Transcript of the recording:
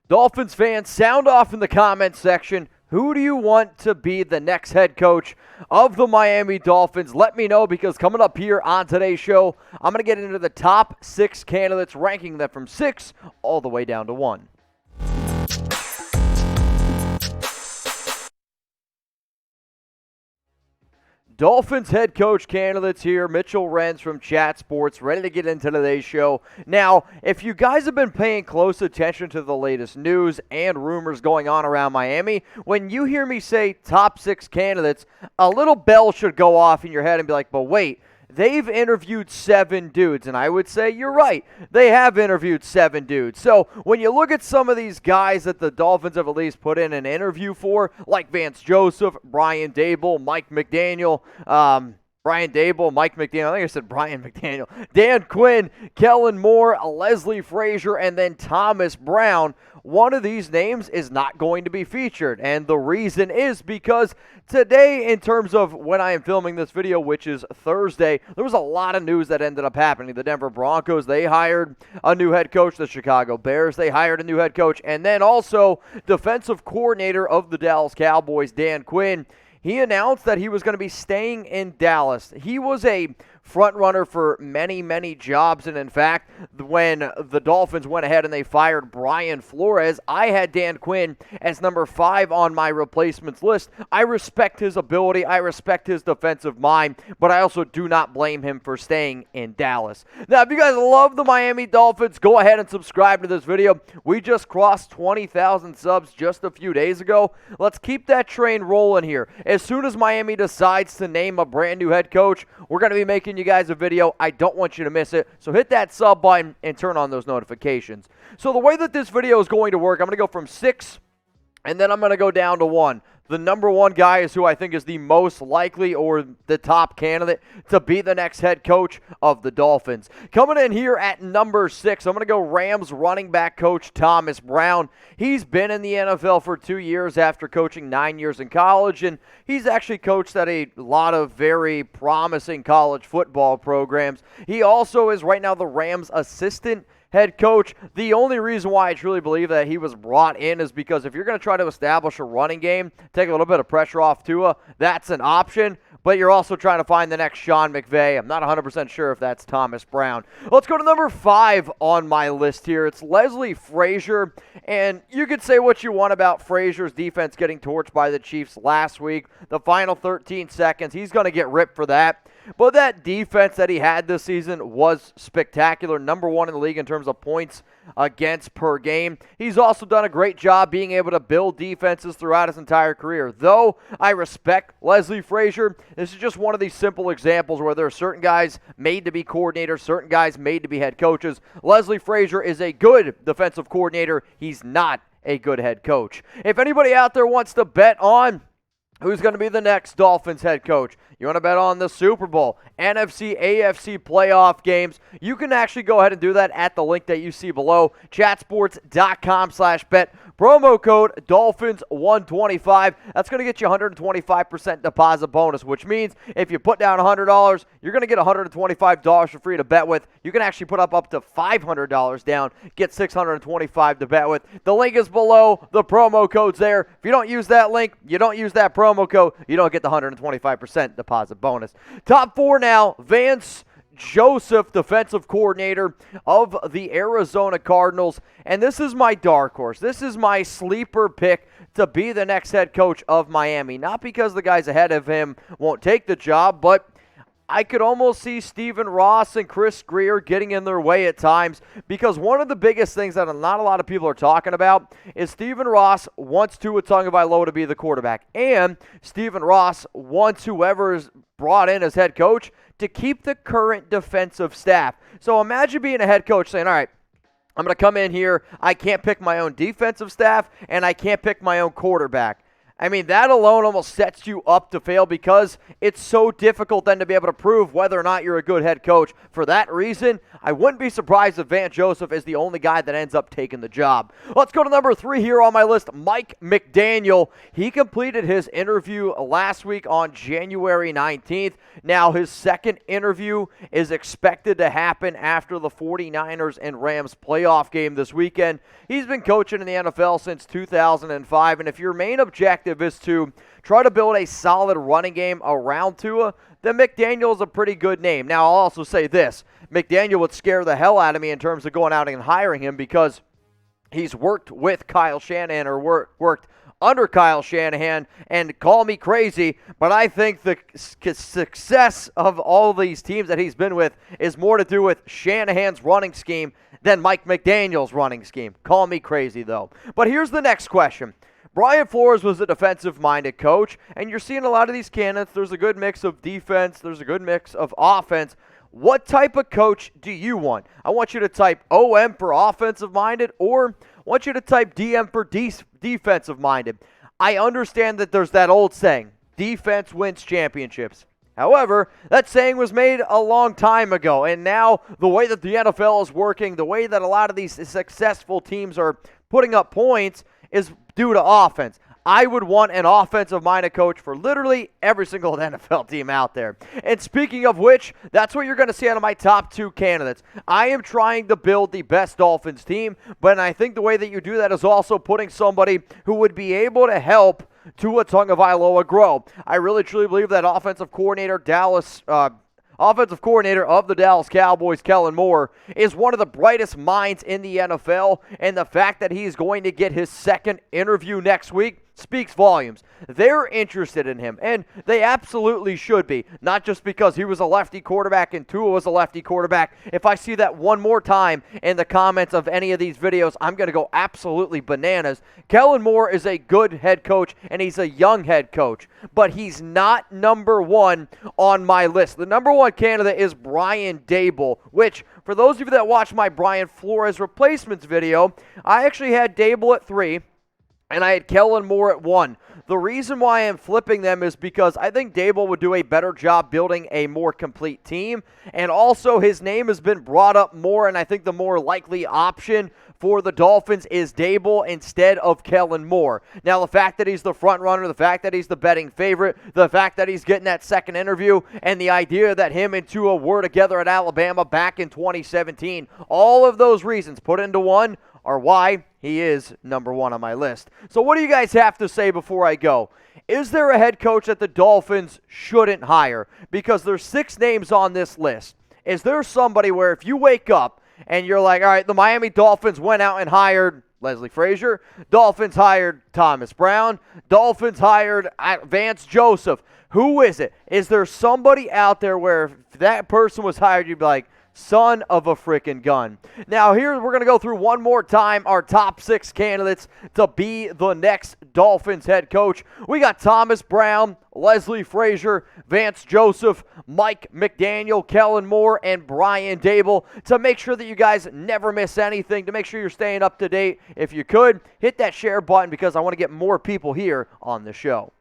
Dolphins fans, sound off in the comments section. Who do you want to be the next head coach of the Miami Dolphins? Let me know, because coming up here on today's show, I'm going to get into the top 6 candidates, ranking them from 6 all the way down to 1. Dolphins head coach candidates here. Mitchell Renz from Chat Sports, ready to get into today's show. Now, if you guys have been paying close attention to the latest news and rumors going on around Miami, when you hear me say top 6 candidates, a little bell should go off in your head and be like, but wait, they've interviewed 7 dudes, and I would say you're right. They have interviewed 7 dudes. So when you look at some of these guys that the Dolphins have at least put in an interview for, like Vance Joseph, Brian Daboll, Mike McDaniel, Brian Daboll, Mike McDaniel, I think I said Brian McDaniel, Dan Quinn, Kellen Moore, Leslie Frazier, and then Thomas Brown, one of these names is not going to be featured. And the reason is because today, in terms of when I am filming this video, which is Thursday, there was a lot of news that ended up happening. The Denver Broncos, they hired a new head coach. The Chicago Bears, they hired a new head coach. And then also, defensive coordinator of the Dallas Cowboys, Dan Quinn, he announced that he was going to be staying in Dallas. He was a front runner for many, many jobs, and in fact, when the Dolphins went ahead and they fired Brian Flores, I had Dan Quinn as number 5 on my replacements list. I respect his ability, I respect his defensive mind, but I also do not blame him for staying in Dallas. Now, if you guys love the Miami Dolphins, go ahead and subscribe to this video. We just crossed 20,000 subs just a few days ago. Let's keep that train rolling here. As soon as Miami decides to name a brand new head coach, we're going to be making you guys a video. I don't want you to miss it, so hit that sub button and turn on those notifications. So the way that this video is going to work, I'm going to go from 6 and then I'm going to go down to 1. The number 1 guy is who I think is the most likely, or the top candidate to be the next head coach of the Dolphins. Coming in here at number 6, I'm going to go Rams running back coach Thomas Brown. He's been in the NFL for 2 years after coaching 9 years in college, and he's actually coached at a lot of very promising college football programs. He also is right now the Rams assistant head coach. The only reason why I truly believe that he was brought in is because if you're going to try to establish a running game, take a little bit of pressure off Tua, that's an option, but you're also trying to find the next Sean McVay. I'm not 100% sure if that's Thomas Brown. Let's go to number 5 on my list here. It's Leslie Frazier, and you could say what you want about Frazier's defense getting torched by the Chiefs last week. The final 13 seconds, he's going to get ripped for that. But that defense that he had this season was spectacular. Number 1 in the league in terms of points against per game. He's also done a great job being able to build defenses throughout his entire career. Though I respect Leslie Frazier, this is just one of these simple examples where there are certain guys made to be coordinators, certain guys made to be head coaches. Leslie Frazier is a good defensive coordinator. He's not a good head coach. If anybody out there wants to bet on who's going to be the next Dolphins head coach, you want to bet on the Super Bowl, NFC, AFC playoff games, you can actually go ahead and do that at the link that you see below, chatsports.com/bet. Promo code Dolphins125. That's going to get you 125% deposit bonus, which means if you put down $100, you're going to get $125 for free to bet with. You can actually put up to $500 down, get $625 to bet with. The link is below. The promo code's there. If you don't use that link, you don't use that promo code, you don't get the 125% deposit bonus. Top 4 now, Vance Joseph, defensive coordinator of the Arizona Cardinals. And this is my dark horse. This is my sleeper pick to be the next head coach of Miami. Not because the guys ahead of him won't take the job, but I could almost see Stephen Ross and Chris Grier getting in their way at times, because one of the biggest things that not a lot of people are talking about is Stephen Ross wants Tua Tagovailoa to be the quarterback, and Stephen Ross wants whoever is brought in as head coach to keep the current defensive staff. So imagine being a head coach saying, all right, I'm going to come in here, I can't pick my own defensive staff, and I can't pick my own quarterback. I mean, that alone almost sets you up to fail because it's so difficult then to be able to prove whether or not you're a good head coach. For that reason, I wouldn't be surprised if Vance Joseph is the only guy that ends up taking the job. Let's go to number 3 here on my list, Mike McDaniel. He completed his interview last week on January 19th. Now, his second interview is expected to happen after the 49ers and Rams playoff game this weekend. He's been coaching in the NFL since 2005, and if your main objective is to try to build a solid running game around Tua, then McDaniel is a pretty good name. Now, I'll also say this. McDaniel would scare the hell out of me in terms of going out and hiring him because he's worked with Kyle Shanahan or worked under Kyle Shanahan, and call me crazy, but I think the success of all these teams that he's been with is more to do with Shanahan's running scheme than Mike McDaniel's running scheme. Call me crazy, though. But here's the next question. Brian Flores was a defensive-minded coach, and you're seeing a lot of these candidates. There's a good mix of defense. There's a good mix of offense. What type of coach do you want? I want you to type OM for offensive-minded, or I want you to type DM for defensive-minded. I understand that there's that old saying, defense wins championships. However, that saying was made a long time ago, and now the way that the NFL is working, the way that a lot of these successful teams are putting up points is due to offense. I would want an offensive-minded coach for literally every single NFL team out there. And speaking of which, that's what you're going to see out of my top 2 candidates. I am trying to build the best Dolphins team, but I think the way that you do that is also putting somebody who would be able to help Tua Tagovailoa grow. I really truly believe that offensive coordinator of the Dallas Cowboys, Kellen Moore, is one of the brightest minds in the NFL, and the fact that he's going to get his second interview next week speaks volumes. They're interested in him, and they absolutely should be, not just because he was a lefty quarterback and Tua was a lefty quarterback. If I see that one more time in the comments of any of these videos, I'm going to go absolutely bananas. Kellen Moore is a good head coach, and he's a young head coach, but he's not number 1 on my list. The number 1 candidate is Brian Daboll, which, for those of you that watched my Brian Flores replacements video, I actually had Daboll at 3, and I had Kellen Moore at 1. The reason why I'm flipping them is because I think Daboll would do a better job building a more complete team, and also his name has been brought up more, and I think the more likely option for the Dolphins is Daboll instead of Kellen Moore. Now, the fact that he's the front runner, the fact that he's the betting favorite, the fact that he's getting that second interview, and the idea that him and Tua were together at Alabama back in 2017, all of those reasons put into one are why he is number 1 on my list. So what do you guys have to say before I go? Is there a head coach that the Dolphins shouldn't hire? Because there's 6 names on this list. Is there somebody where if you wake up and you're like, all right, the Miami Dolphins went out and hired Leslie Frazier, Dolphins hired Thomas Brown, Dolphins hired Vance Joseph. Who is it? Is there somebody out there where if that person was hired, you'd be like, son of a frickin' gun. Now, here we're going to go through one more time our top 6 candidates to be the next Dolphins head coach. We got Thomas Brown, Leslie Frazier, Vance Joseph, Mike McDaniel, Kellen Moore, and Brian Daboll. To make sure that you guys never miss anything, to make sure you're staying up to date, if you could, hit that share button because I want to get more people here on the show.